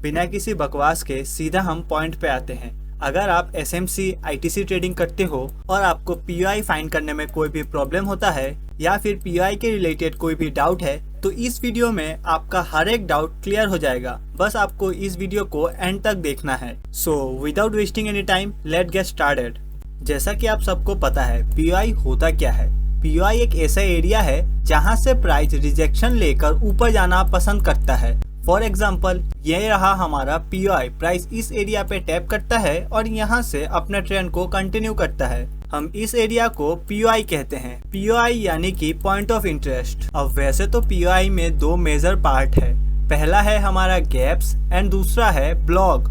बिना किसी बकवास के सीधा हम पॉइंट पे आते हैं। अगर आप एसएमसी आईटीसी ट्रेडिंग करते हो और आपको पीओआई फाइंड करने में कोई भी प्रॉब्लम होता है या फिर पीओआई के रिलेटेड कोई भी डाउट है तो इस वीडियो में आपका हर एक डाउट क्लियर हो जाएगा। बस आपको इस वीडियो को एंड तक देखना है। So without wasting any time let get started. जैसा कि आप सबको पता है पीओआई होता क्या है। पीओआई एक ऐसा एरिया है जहां से प्राइस रिजेक्शन लेकर ऊपर जाना पसंद करता है। फॉर एग्जाम्पल ये रहा हमारा पीओआई, प्राइस इस एरिया पे टैप करता है और यहाँ से अपने ट्रेंड को कंटिन्यू करता है। हम इस एरिया को पीओआई कहते हैं। पीओआई यानी कि पॉइंट ऑफ इंटरेस्ट। अब वैसे तो पीओआई में दो मेजर पार्ट है। पहला है हमारा गैप्स एंड दूसरा है ब्लॉक।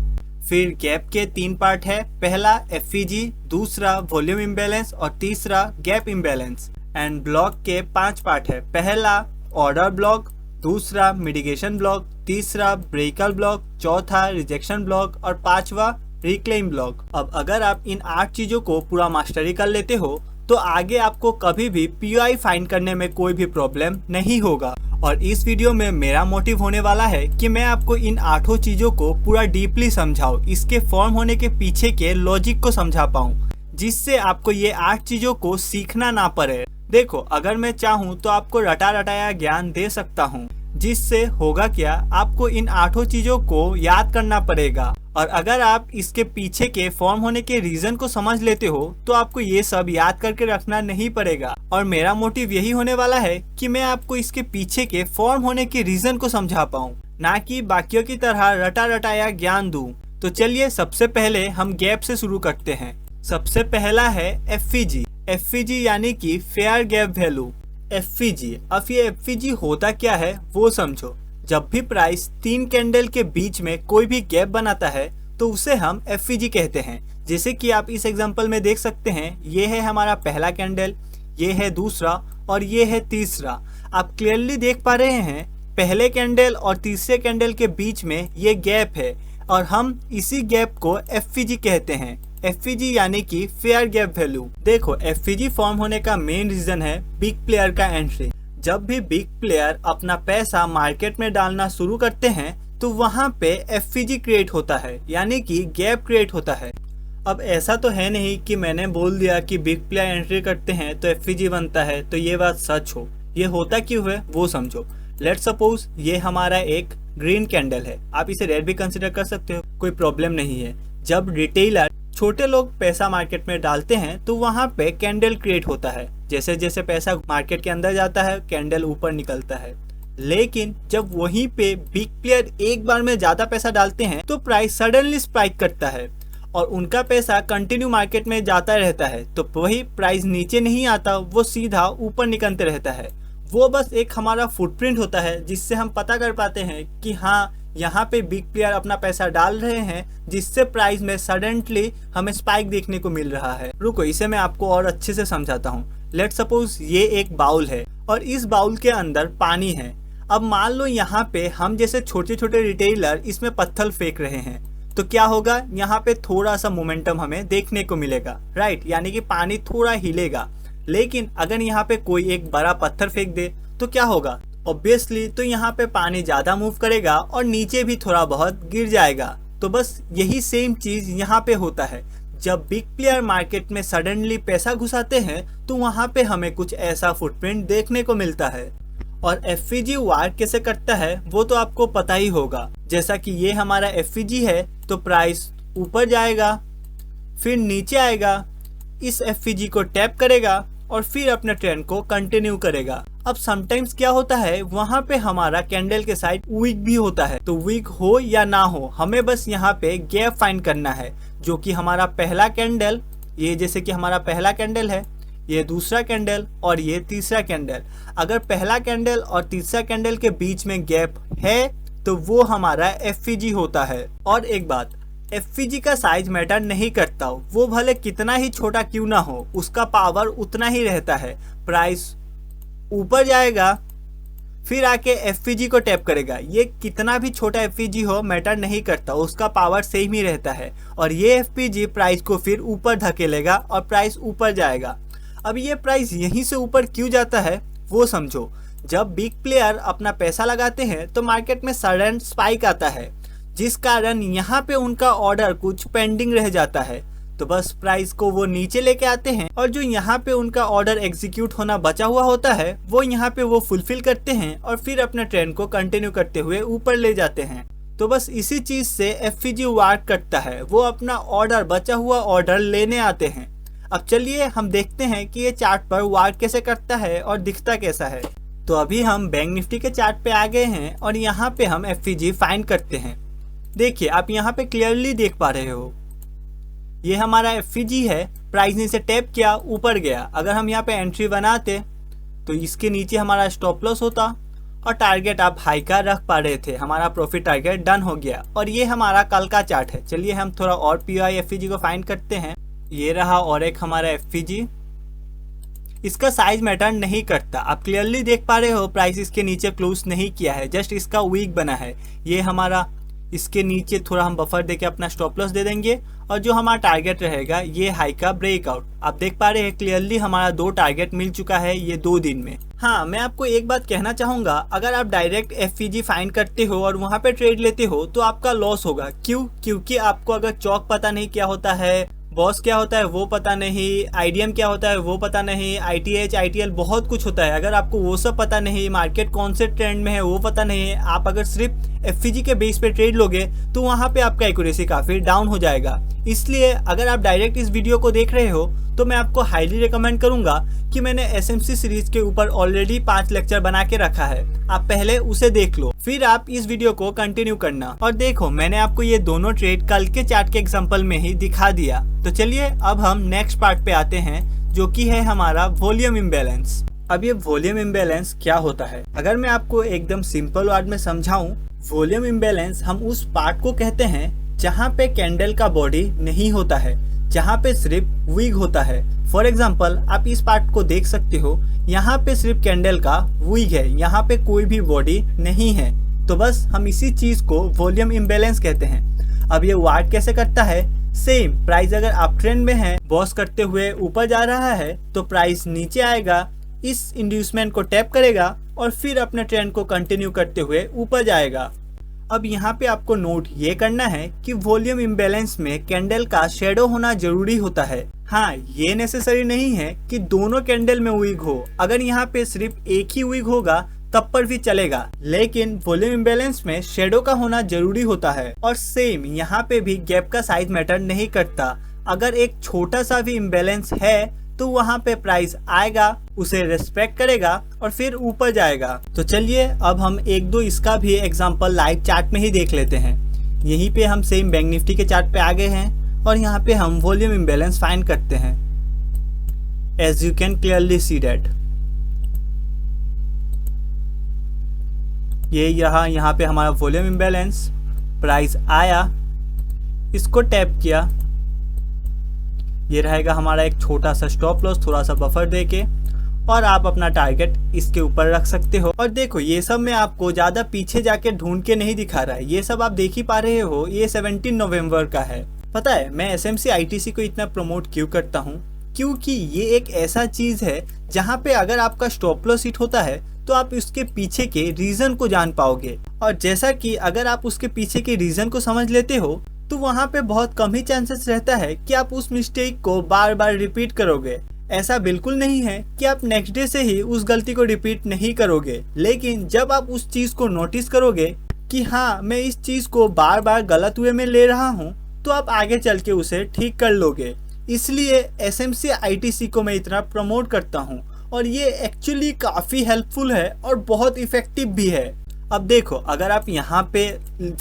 फिर गैप के 3 पार्ट है। पहला एफईजी, दूसरा वॉल्यूम इम्बैलेंस और तीसरा गैप इम्बैलेंस। एंड ब्लॉक के 5 पार्ट है। पहला ऑर्डर ब्लॉक, दूसरा मिटिगेशन ब्लॉक, तीसरा ब्रेकर ब्लॉक, चौथा रिजेक्शन ब्लॉक और पांचवा रिक्लेम ब्लॉक। अब अगर आप इन 8 चीजों को पूरा मास्टरी कर लेते हो तो आगे आपको कभी भी पीओआई फाइंड करने में कोई भी प्रॉब्लम नहीं होगा। और इस वीडियो में मेरा मोटिव होने वाला है कि मैं आपको इन 8 चीजों को पूरा डीपली समझाऊं, इसके फॉर्म होने के पीछे के लॉजिक को समझा पाऊं, जिससे आपको ये 8 चीजों को सीखना ना पड़े। देखो, अगर मैं चाहूँ तो आपको रटा रटाया ज्ञान दे सकता हूँ, जिससे होगा क्या, आपको इन 8 चीजों को याद करना पड़ेगा। और अगर आप इसके पीछे के फॉर्म होने के रीजन को समझ लेते हो तो आपको ये सब याद करके रखना नहीं पड़ेगा। और मेरा मोटिव यही होने वाला है कि मैं आपको इसके पीछे के फॉर्म होने के रीजन को समझा पाऊँ, ना कि बाकियों की तरह रटा रटाया ज्ञान दूं। तो चलिए सबसे पहले हम गैप से शुरू करते हैं। सबसे पहला है एफईजी। एफईजी यानी कि फेयर गैप वैल्यू। एफईजी, अब ये एफईजी होता क्या है वो समझो। जब भी प्राइस 3 कैंडल के बीच में कोई भी गैप बनाता है तो उसे हम एफईजी कहते हैं। जैसे कि आप इस एग्जांपल में देख सकते हैं, ये है हमारा पहला कैंडल, ये है दूसरा और ये है तीसरा। आप क्लियरली देख पा रहे हैं पहले कैंडल और तीसरे कैंडल के बीच में ये गैप है और हम इसी गैप को एफईजी कहते हैं। एफईजी यानी कि फेयर गैप वैल्यू। देखो, एफईजी फॉर्म होने का मेन रीजन है बिग प्लेयर का एंट्री। जब भी बिग प्लेयर अपना पैसा मार्केट में डालना शुरू करते हैं तो वहां पे एफईजी क्रिएट होता है, यानी कि गैप क्रिएट होता है। अब ऐसा तो है नहीं कि मैंने बोल दिया कि बिग प्लेयर एंट्री करते हैं तो एफईजी बनता है, तो ये बात सच हो। ये होता क्यों है वो समझो। लेट सपोज ये हमारा एक ग्रीन कैंडल है, आप इसे रेड भी कंसिडर कर सकते हो, कोई प्रॉब्लम नहीं है। जब रिटेलर, छोटे लोग पैसा मार्केट में डालते हैं तो वहां पे कैंडल क्रिएट होता है। जैसे जैसे पैसा मार्केट के अंदर जाता है कैंडल ऊपर निकलता है। लेकिन जब वहीं पे बिग प्लेयर एक बार में ज्यादा पैसा डालते हैं तो प्राइस सडनली स्पाइक करता है और उनका पैसा कंटिन्यू मार्केट में जाता रहता है। तो वही प्राइस नीचे नहीं आता, वो सीधा ऊपर निकलते रहता है। वो बस एक हमारा फुटप्रिंट होता है जिससे हम पता कर पाते हैं कि हाँ, यहाँ पे बिग प्लेयर अपना पैसा डाल रहे हैं, जिससे प्राइस में सडनली हमें स्पाइक देखने को मिल रहा है। रुको, इसे मैं आपको और अच्छे से समझाता हूँ। लेट सपोज ये एक बाउल है और इस बाउल के अंदर पानी है। अब मान लो यहाँ पे हम जैसे छोटे छोटे रिटेलर इसमें पत्थर फेंक रहे हैं तो क्या होगा, यहाँ पे थोड़ा सा मोमेंटम हमें देखने को मिलेगा, राइट, यानी कि पानी थोड़ा हिलेगा। लेकिन अगर यहाँ पे कोई एक बड़ा पत्थर फेंक दे तो क्या होगा, ऑब्वियसली तो यहाँ पे पानी ज्यादा मूव करेगा और नीचे भी थोड़ा बहुत गिर जाएगा। तो बस यही सेम चीज यहाँ पे होता है। जब बिग प्लेयर मार्केट में सडनली पैसा घुसाते हैं तो वहाँ पे हमें कुछ ऐसा फुटप्रिंट देखने को मिलता है। और एफईजी वर्क कैसे करता है वो तो आपको पता ही होगा। जैसा कि ये हमारा एफईजी है तो प्राइस ऊपर जाएगा, फिर नीचे आएगा, इस एफईजी को टैप करेगा और फिर अपने ट्रेंड को कंटिन्यू करेगा। अब समटाइम्स क्या होता है, वहां पे हमारा कैंडल के साइड वीक भी होता है। तो वीक हो या ना हो, हमें बस यहाँ पे गैप फाइंड करना है, जो कि हमारा पहला कैंडल, ये जैसे कि हमारा पहला कैंडल है, ये दूसरा कैंडल और ये तीसरा कैंडल। अगर पहला कैंडल और तीसरा कैंडल के बीच में गैप है तो वो हमारा एफईजी होता है। और एक बात, एफईजी का साइज मैटर नहीं करता हो, वो भले कितना ही छोटा क्यों ना हो, उसका पावर उतना ही रहता है। प्राइस ऊपर जाएगा, फिर आके एफईजी को टैप करेगा। ये कितना भी छोटा एफईजी हो मैटर नहीं करता, उसका पावर सेम ही रहता है। और ये एफईजी प्राइस को फिर ऊपर धकेलेगा और प्राइस ऊपर जाएगा। अब ये प्राइस यहीं से ऊपर क्यों जाता है वो समझो। जब बिग प्लेयर अपना पैसा लगाते हैं तो मार्केट में सडन स्पाइक आता है, जिस कारण यहाँ पे उनका ऑर्डर कुछ पेंडिंग रह जाता है। तो बस प्राइस को वो नीचे लेके आते हैं और जो यहाँ पे उनका ऑर्डर एग्जीक्यूट होना बचा हुआ होता है वो यहाँ पे वो फुलफिल करते हैं और फिर अपने ट्रेंड को कंटिन्यू करते हुए ऊपर ले जाते हैं। तो बस इसी चीज से एफईजी वर्क करता है, वो अपना ऑर्डर बचा हुआ ऑर्डर लेने आते हैं। अब चलिए हम देखते हैं कि ये चार्ट पर वर्क कैसे करता है और दिखता कैसा है। तो अभी हम बैंक निफ्टी के चार्ट पे आ गए हैं और यहाँ पे हम एफईजी फाइंड करते हैं। देखिए आप यहाँ पे क्लियरली देख पा रहे हो, ये हमारा एफईजी है। प्राइस ने इसे टैप किया, ऊपर गया। अगर हम यहाँ पे एंट्री बनाते तो इसके नीचे हमारा स्टॉप लॉस होता और टारगेट आप हाई का रख पा रहे थे। हमारा प्रॉफिट टारगेट डन हो गया और ये हमारा कल का चार्ट है। चलिए हम थोड़ा और पीओआई एफईजी को फाइंड करते हैं। ये रहा और एक हमारा एफईजी। इसका साइज मैटर नहीं करता, आप क्लियरली देख पा रहे हो प्राइस इसके नीचे क्लोज नहीं किया है, जस्ट इसका वीक बना है। ये हमारा इसके नीचे थोड़ा हम बफर देके अपना स्टॉप लॉस दे देंगे और जो हमारा टारगेट रहेगा ये हाई का ब्रेकआउट। आप देख पा रहे हैं क्लियरली हमारा 2 टारगेट मिल चुका है ये 2 दिन में। हाँ, मैं आपको एक बात कहना चाहूंगा, अगर आप डायरेक्ट एफईजी फाइंड करते हो और वहां पे ट्रेड लेते हो तो आपका लॉस होगा। क्यों? क्योंकि आपको अगर चौक पता नहीं क्या होता है, बॉस क्या होता है वो पता नहीं, आईडीएम क्या होता है वो पता नहीं, आईटीएच आईटीएल बहुत कुछ होता है। अगर आपको वो सब पता नहीं, मार्केट कौन से ट्रेंड में है वो पता नहीं है, आप अगर सिर्फ एफईजी के बेस पे ट्रेड लोगे तो वहां पे आपका एक्यूरेसी काफी डाउन हो जाएगा। इसलिए अगर आप डायरेक्ट इस वीडियो को देख रहे हो तो मैं आपको हाईली रिकमेंड करूंगा कि मैंने एसएमसी सीरीज के ऊपर ऑलरेडी 5 लेक्चर बना के रखा है, आप पहले उसे देख लो, फिर आप इस वीडियो को कंटिन्यू करना। और देखो मैंने आपको ये दोनों ट्रेड कल के चार्ट के एग्जांपल में ही दिखा दिया। तो चलिए अब हम नेक्स्ट पार्ट पे आते हैं जो कि है हमारा वॉल्यूम इम्बैलेंस। अब ये वॉल्यूम इम्बैलेंस क्या होता है? अगर मैं आपको एकदम सिंपल वर्ड में समझाऊं, वॉल्यूम इम्बैलेंस हम उस पार्ट को कहते हैं जहाँ पे कैंडल का बॉडी नहीं होता है, जहाँ पे सिर्फ विग होता है। फॉर एग्जाम्पल आप इस पार्ट को देख सकते हो, यहाँ पे सिर्फ कैंडल का विग है, यहाँ पे कोई भी बॉडी नहीं है। तो बस हम इसी चीज को वॉल्यूम इम्बैलेंस कहते हैं। अब ये वर्क कैसे करता है? सेम, प्राइस अगर आप ट्रेंड में है, बॉस करते हुए ऊपर जा रहा है तो प्राइस नीचे आएगा, इस इंड्यूसमेंट को टैप करेगा और फिर अपने ट्रेंड को कंटिन्यू करते हुए ऊपर जाएगा। अब यहाँ पे आपको नोट ये करना है कि वॉल्यूम इम्बैलेंस में कैंडल का शेडो होना जरूरी होता है। हाँ, ये नेसेसरी नहीं है कि दोनों कैंडल में विग हो। अगर यहाँ पे सिर्फ एक ही विग होगा तब पर भी चलेगा, लेकिन वॉल्यूम इम्बैलेंस में शेडो का होना जरूरी होता है। और सेम यहाँ पे भी गैप का साइज मैटर नहीं करता। अगर एक छोटा सा भी इम्बैलेंस है तो वहाँ पे प्राइस आएगा, उसे रेस्पेक्ट करेगा और फिर ऊपर जाएगा। तो चलिए अब हम एक दो इसका भी एग्जांपल लाइव चार्ट में ही देख लेते हैं। यहीं पे हम सेम बैंक निफ्टी के चार्ट पे आ गए हैं और यहाँ पे हम वॉल्यूम इम्बैलेंस फाइंड करते हैं। As you can clearly see that ये यहाँ पे हमारा वॉल्यूम इम्बैलेंस, प्राइस आया, इसको टैप किया, ये रहेगा हमारा एक छोटा सा स्टॉप लॉस, थोड़ा सा बफर देके, और आप अपना टारगेट इसके ऊपर रख सकते हो। और देखो ये सब मैं आपको ज्यादा पीछे जाके ढूंढ के नहीं दिखा रहा है, ये सब आप देख ही पा रहे हो। ये 17 नवंबर का है। पता है मैं एसएमसी आईटीसी को इतना प्रमोट क्यों करता हूँ? क्योंकि ये एक ऐसा चीज है जहाँ पे अगर आपका स्टॉप लॉस हिट होता है तो आप उसके पीछे के रीजन को जान पाओगे। और जैसा कि अगर आप उसके पीछे के रीजन को समझ लेते हो तो वहाँ पे बहुत कम ही चांसेस रहता है कि आप उस मिस्टेक को बार बार रिपीट करोगे। ऐसा बिल्कुल नहीं है कि आप नेक्स्ट डे से ही उस गलती को रिपीट नहीं करोगे, लेकिन जब आप उस चीज को नोटिस करोगे कि हाँ मैं इस चीज को बार बार गलत वे में ले रहा हूँ, तो आप आगे चल के उसे ठीक कर लोगे। इसलिए एसएमसी आईटीसी को मैं इतना प्रमोट करता हूँ और ये एक्चुअली काफी हेल्पफुल है और बहुत इफेक्टिव भी है। अब देखो अगर आप यहाँ पे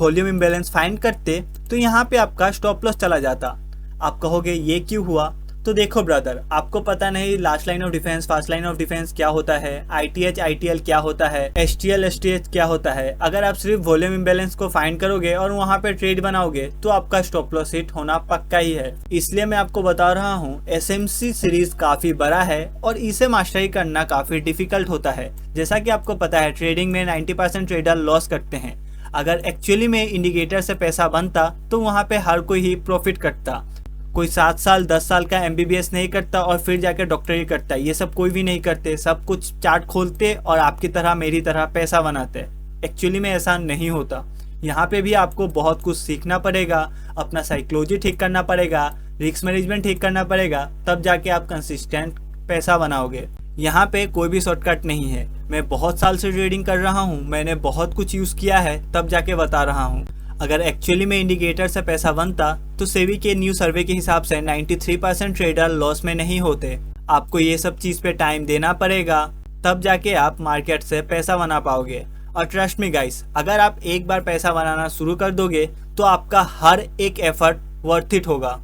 वॉल्यूम इम्बैलेंस फाइंड करते तो यहाँ पे आपका स्टॉप लॉस चला जाता। आप कहोगे ये क्यों हुआ? तो देखो ब्रदर, आपको पता नहीं last line of defence, fast line of defence क्या होता है, आईटीएच आईटीएल क्या होता है, एसटीएल एसटीएच क्या होता है। अगर आप सिर्फ वॉल्यूम इम्बैलेंस को फाइंड करोगे और वहाँ पे ट्रेड बनाओगे तो आपका स्टॉप लॉस हिट होना पक्का ही है। इसलिए मैं आपको बता रहा हूँ एसएमसी सीरीज काफी बड़ा है और इसे मास्टरी करना काफी डिफिकल्ट होता है। जैसा कि आपको पता है ट्रेडिंग में 90% ट्रेडर लॉस करते हैं। अगर एक्चुअली में इंडिकेटर से पैसा बनता तो वहाँ पे हर कोई ही प्रॉफिट करता। कोई 7 साल 10 साल का एमबीबीएस नहीं करता और फिर जाके डॉक्टरी करता है, ये सब कोई भी नहीं करते। सब कुछ चार्ट खोलते और आपकी तरह मेरी तरह पैसा बनाते। एक्चुअली में ऐसा नहीं होता। यहाँ पे भी आपको बहुत कुछ सीखना पड़ेगा, अपना साइकोलॉजी ठीक करना पड़ेगा, रिस्क मैनेजमेंट ठीक करना पड़ेगा, तब जाके आप कंसिस्टेंट पैसा बनाओगे। यहाँ पे कोई भी शॉर्टकट नहीं है। मैं बहुत साल से ट्रेडिंग कर रहा हूँ, मैंने बहुत कुछ यूज़ किया है, तब जाके बता रहा हूँ। अगर एक्चुअली में इंडिकेटर से पैसा बनता तो सेबी के न्यू सर्वे के हिसाब से 93% ट्रेडर लॉस में नहीं होते। आपको ये सब चीज़ पे टाइम देना पड़ेगा, तब जाके आप मार्केट से पैसा बना पाओगे। और ट्रस्ट मी गाइस, अगर आप एक बार पैसा बनाना शुरू कर दोगे तो आपका हर एक एफर्ट वर्थ इट होगा।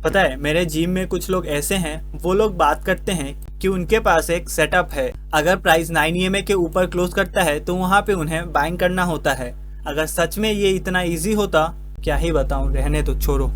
पता है, मेरे जिम में कुछ लोग ऐसे हैं, वो लोग बात करते हैं कि उनके पास एक सेटअप है, अगर प्राइस 9 EMA के ऊपर क्लोज करता है तो वहाँ पे उन्हें बाइंग करना होता है। अगर सच में ये इतना इजी होता, क्या ही बताऊँ, रहने तो छोड़ो।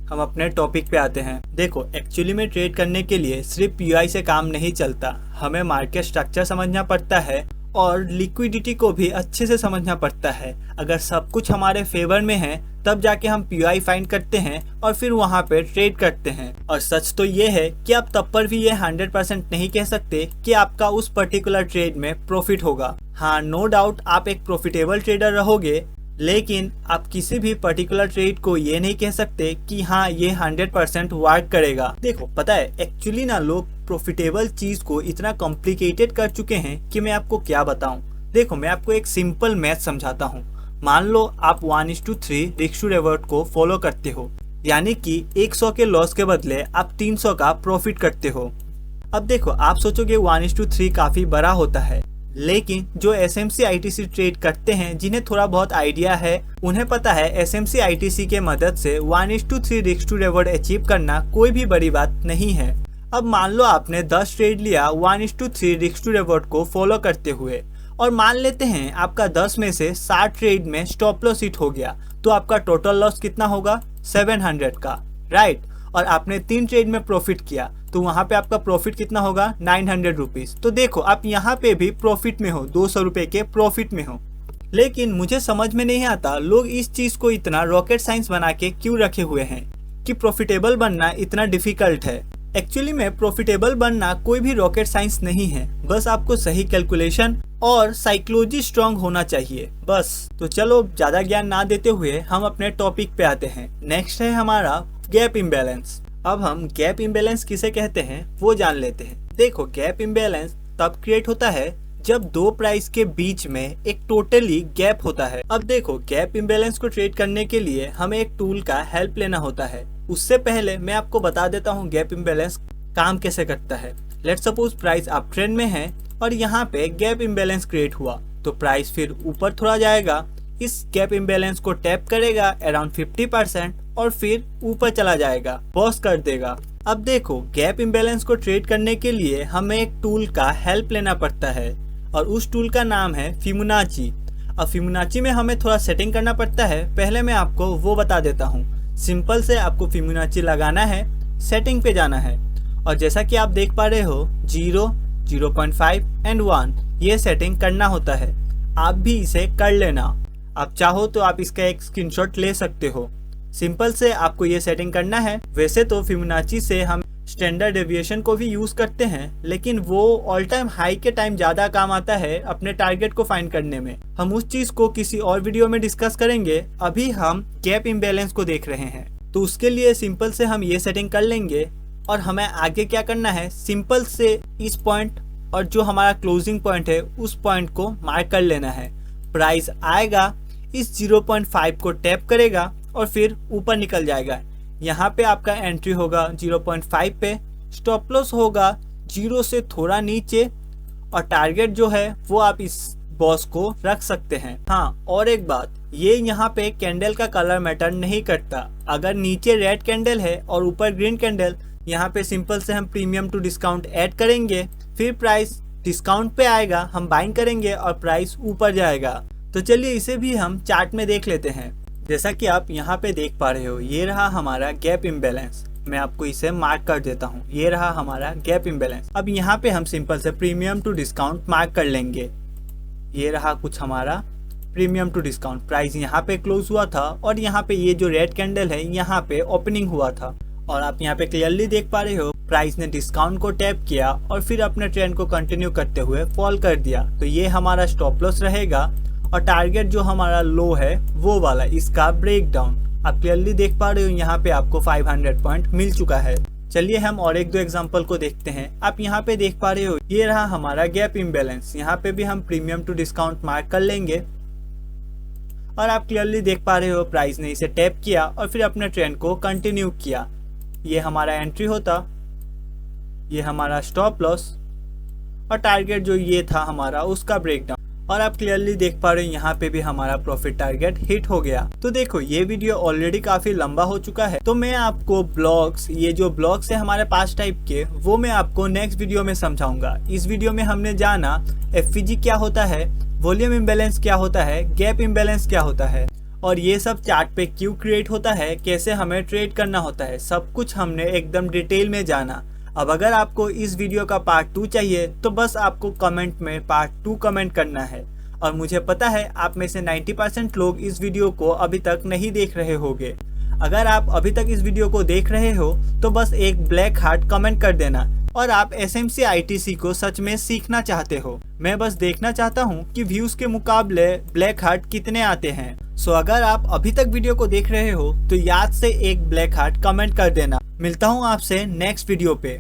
हम अपने टॉपिक पे आते हैं। देखो, एक्चुअली में ट्रेड करने के लिए सिर्फ POI से काम नहीं चलता, हमें मार्केट स्ट्रक्चर समझना पड़ता है और लिक्विडिटी को भी अच्छे से समझना पड़ता है। अगर सब कुछ हमारे फेवर में है तब जाके हम POI फाइंड करते हैं और फिर वहाँ पे ट्रेड करते हैं। और सच तो ये है कि आप तब पर भी ये 100% नहीं कह सकते कि आपका उस पर्टिकुलर ट्रेड में प्रॉफिट होगा। हाँ, नो डाउट आप एक प्रॉफिटेबल ट्रेडर रहोगे, लेकिन आप किसी भी पर्टिकुलर ट्रेड को ये नहीं कह सकते कि हाँ ये 100% वर्क करेगा। देखो, पता है एक्चुअली ना लोग प्रॉफिटेबल चीज को इतना कॉम्प्लिकेटेड कर चुके हैं कि मैं आपको क्या बताऊं। देखो, मैं आपको एक सिंपल मैथ समझाता हूं। मान लो आप 1:3 रिस्क टू रिवॉर्ड को फॉलो करते हो, यानी कि 100 के लॉस के बदले आप 300 का प्रॉफिट करते हो। अब देखो, आप सोचोगे 1:3 काफी बड़ा होता है, लेकिन जो SMC ITC ट्रेड करते हैं, जिन्हें थोड़ा बहुत आइडिया है, उन्हें पता है SMC ITC के मदद से 1:3 रिस्क टू रिवॉर्ड अचीव करना कोई भी बड़ी बात नहीं है। अब मान लो आपने 10 ट्रेड लिया 1:3 रिस्क टू रिवॉर्ड को फॉलो करते हुए, और मान लेते हैं आपका 10 में से 60 ट्रेड में स्टॉप लॉस हिट हो गया, तो आपका टोटल लॉस कितना होगा? 700 का, राइट। और आपने 3 ट्रेड में प्रॉफिट किया, तो वहां पे आपका प्रॉफिट कितना होगा? 900 रुपीज। तो देखो, आप यहाँ पे भी प्रॉफिट में हो, 200 रुपए के प्रॉफिट में हो। लेकिन मुझे समझ में नहीं आता लोग इस चीज को इतना रॉकेट साइंस बना के क्यों रखे हुए हैं कि प्रॉफिटेबल बनना इतना डिफिकल्ट है। एक्चुअली में प्रॉफिटेबल बनना कोई भी रॉकेट साइंस नहीं है, बस आपको सही कैलकुलेशन और साइकोलॉजी स्ट्रांग होना चाहिए, बस। तो चलो ज्यादा ज्ञान ना देते हुए हम अपने टॉपिक पे आते हैं। नेक्स्ट है हमारा गैप इम्बैलेंस। अब हम गैप इम्बैलेंस किसे कहते हैं वो जान लेते हैं। देखो, गैप इम्बैलेंस तब क्रिएट होता है जब दो प्राइस के बीच में एक टोटली गैप होता है। अब देखो, गैप इम्बैलेंस को ट्रेड करने के लिए हमें एक टूल का हेल्प लेना होता है। उससे पहले मैं आपको बता देता हूँ गैप इम्बैलेंस काम कैसे करता है। Let's suppose price up trend में है और यहाँ पे गैप इम्बैलेंस क्रिएट हुआ, तो प्राइस फिर ऊपर थोड़ा जाएगा, इस गैप इम्बैलेंस को टैप करेगा अराउंड 50% और फिर ऊपर चला जाएगा, पॉज कर देगा। अब देखो, गैप इम्बैलेंस को ट्रेड करने के लिए हमें एक टूल का हेल्प लेना पड़ता है और उस टूल का नाम है फिबोनाची। अब फिबोनाची में हमें थोड़ा सेटिंग करना पड़ता है, पहले मैं आपको वो बता देता हूँ। सिंपल से आपको फिबोनाची लगाना है, सेटिंग पे जाना है और जैसा कि आप देख पा रहे हो 0, 0.5 एंड 1 ये सेटिंग करना होता है। आप भी इसे कर लेना, आप चाहो तो आप इसका एक स्क्रीनशॉट ले सकते हो। सिंपल से आपको ये सेटिंग करना है। वैसे तो फिबोनाची से हम स्टैंडर्ड डेविएशन को भी यूज करते हैं, लेकिन वो ऑल टाइम हाई के टाइम ज्यादा काम आता है अपने टारगेट को फाइंड करने में। हम उस चीज को किसी और वीडियो में डिस्कस करेंगे, अभी हम गैप इम्बैलेंस को देख रहे हैं। तो उसके लिए सिंपल से हम ये सेटिंग कर लेंगे और हमें आगे क्या करना है, सिंपल से इस पॉइंट और जो हमारा क्लोजिंग पॉइंट है उस पॉइंट को मार्क कर लेना है। प्राइस आएगा, इस 0.5 को टैप करेगा और फिर ऊपर निकल जाएगा। यहाँ पे आपका एंट्री होगा 0.5 पे, स्टॉप लॉस होगा 0 से थोड़ा नीचे और टारगेट जो है वो आप इस बॉस को रख सकते हैं। हाँ, और एक बात, ये यहाँ पे कैंडल का कलर मैटर नहीं करता। अगर नीचे रेड कैंडल है और ऊपर ग्रीन कैंडल, यहाँ पे सिंपल से हम प्रीमियम टू डिस्काउंट ऐड करेंगे, फिर प्राइस डिस्काउंट पे आएगा, हम बाइंग करेंगे और प्राइस ऊपर जाएगा। तो चलिए इसे भी हम चार्ट में देख लेते हैं। जैसा कि आप यहाँ पे देख पा रहे हो, ये रहा हमारा गैप इम्बैलेंस। मैं आपको इसे मार्क कर देता हूँ, ये रहा हमारा गैप इम्बैलेंस। अब यहाँ पे हम सिंपल से प्रीमियम टू डिस्काउंट मार्क कर लेंगे। ये रहा कुछ हमारा प्रीमियम टू डिस्काउंट। प्राइस यहाँ पे क्लोज हुआ था और यहाँ पे ये जो रेड कैंडल है यहाँ पे ओपनिंग हुआ था और आप यहाँ पे क्लियरली देख पा रहे हो प्राइस ने डिस्काउंट को टैप किया और फिर अपने ट्रेंड को कंटिन्यू करते हुए फॉल कर दिया। तो ये हमारा स्टॉप लॉस रहेगा और टारगेट जो हमारा लो है वो वाला, इसका ब्रेक डाउन। आप क्लियरली देख पा रहे हो यहाँ पे आपको 500 पॉइंट मिल चुका है। चलिए हम और एक दो एग्जांपल को देखते हैं। आप यहाँ पे देख पा रहे हो ये रहा हमारा गैप इम्बैलेंस। यहाँ पे भी हम प्रीमियम टू डिस्काउंट मार्क कर लेंगे और आप क्लियरली देख पा रहे हो प्राइस ने इसे टैप किया और फिर अपने ट्रेंड को कंटिन्यू किया। ये हमारा एंट्री होता, ये हमारा स्टॉप लॉस और टारगेट जो ये था हमारा उसका ब्रेकडाउन। और आप क्लियरली देख पा रहे हो यहाँ पे भी हमारा प्रॉफिट टारगेट हिट हो गया। तो देखो ये वीडियो ऑलरेडी काफी लंबा हो चुका है, तो मैं आपको ब्लॉक्स, ये जो ब्लॉक्स है हमारे 5 टाइप के, वो मैं आपको नेक्स्ट वीडियो में समझाऊंगा। इस वीडियो में हमने जाना एफवीजी क्या होता है, वॉल्यूम इम्बैलेंस क्या होता है, गैप इम्बैलेंस क्या होता है और ये सब चार्ट पे क्यों क्रिएट होता है, कैसे हमें ट्रेड करना होता है, सब कुछ हमने एकदम डिटेल में जाना। अब अगर आपको इस वीडियो का पार्ट 2 चाहिए तो बस आपको कमेंट में पार्ट 2 कमेंट करना है। और मुझे पता है आप में से 90% लोग इस वीडियो को अभी तक नहीं देख रहे होंगे। अगर आप अभी तक इस वीडियो को देख रहे हो तो बस एक ब्लैक हार्ट कमेंट कर देना और आप एसएमसी आईटीसी को सच में सीखना चाहते हो। मैं बस देखना चाहता हूँ कि व्यूज के मुकाबले ब्लैक हार्ट कितने आते हैं। सो अगर आप अभी तक वीडियो को देख रहे हो तो याद से एक ब्लैक हार्ट कमेंट कर देना। मिलता हूँ आपसे नेक्स्ट वीडियो पे।